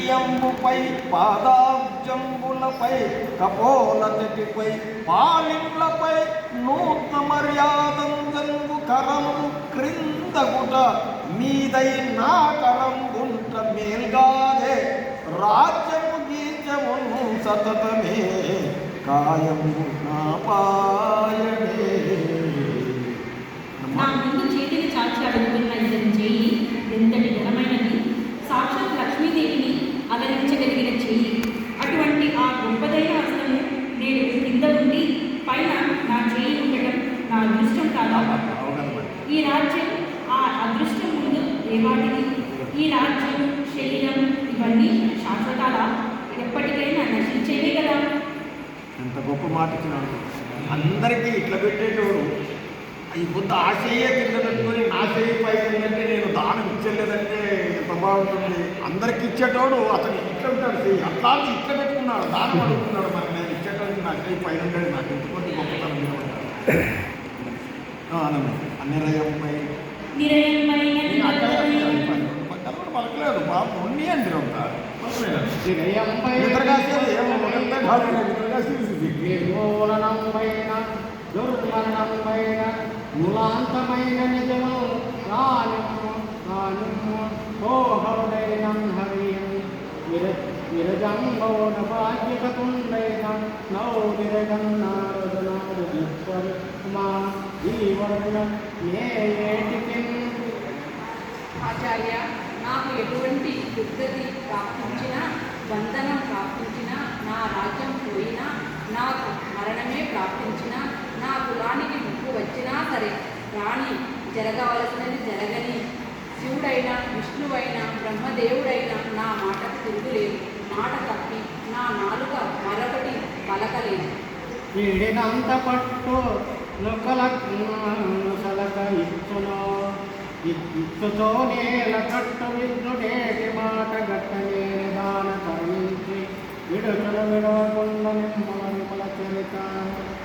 బియ్యంబుపై పాదాబ్జంబులపై కపోలతటిపై పాలిండ్లపై నూత్న మర్యాదంజంబు కరంబు క్రిందగుట మీదై నా కరంబుంట మేల్గాదే రాజ్యము గీచమును సతతమే కాయము నా పాయనే. నా ముందు చేతిని చాచి అడుగుతున్న ఇతని చేయి ఎంతటి ఘనమైనది, సాక్షాత్ లక్ష్మీదేవిని అలరించగలిగిన చెయ్యి. అటువంటి ఆ గొప్పదైన హస్తము నేను కింద ఉండి పైన నా చేయి ఉండటం నా అదృష్టం కాదా? ఈ రాజ్యం ఆ అదృష్టం ముందు ఏవాటిది? ఈ రాజ్యం, శరీరం ఇవన్నీ శాశ్వతాలా? ఎప్పటికైనా నశించేవే కదా. ఎంత గొప్ప మాట ఇచ్చినాడు. అందరికీ ఇట్లా పెట్టేటోడు ఈ బుద్ధ ఆ చెయ్యే కింద పెట్టుకొని నా చెయ్యి పైకి ఉందంటే నేను దానం ఇచ్చలేదంటే ఎంత బాగుంటుంది. అందరికి ఇచ్చేటోడు అతను ఇట్లా ఉంటాడు చెయ్యి, అట్లా ఇట్లా పెట్టుకున్నాడు, దానం అడుగుతున్నాడు. మరి నేను ఇచ్చేటోడికి నా చెయ్యి పైన ఉండేది నాకు ఎంతమంది గొప్పతనం అన్నిరయమై పలకలేదు బాబు ఉన్ని అండి నిర్మూలనంపైన దుర్మరణంపైన మూలాంతమైన నిజము రానిమ్ము రానిమ్ము కోహౌడైనం హరియం విరజంబౌన బాధ్యతుండైనం నౌ విరగన్నారదనాడు మా జీవన నేటికి. ఆచార్య, నాకు ఎటువంటి దుర్గతి ప్రాప్తించినా, బంధనం ప్రాప్తించినా, నా రాజ్యం పోయినా, నాకు మరణమే ప్రాప్తించినా, నా కులానికి ముప్పు వచ్చినా సరే రాణి జరగవలసినది జరగని. శివుడైనా విష్ణువైనా బ్రహ్మదేవుడైనా నా మాటకు తిరుగులేదు. మాట తప్పి నా నాలుక మరొకటి పలకలేదు. వీడినంత పట్టు నుసలక ఇచ్చునో ఇచ్చుతో నేల కట్టు విద్యుడేటి మాట గట్టనే దాన కరుణించి విడుచును విడోక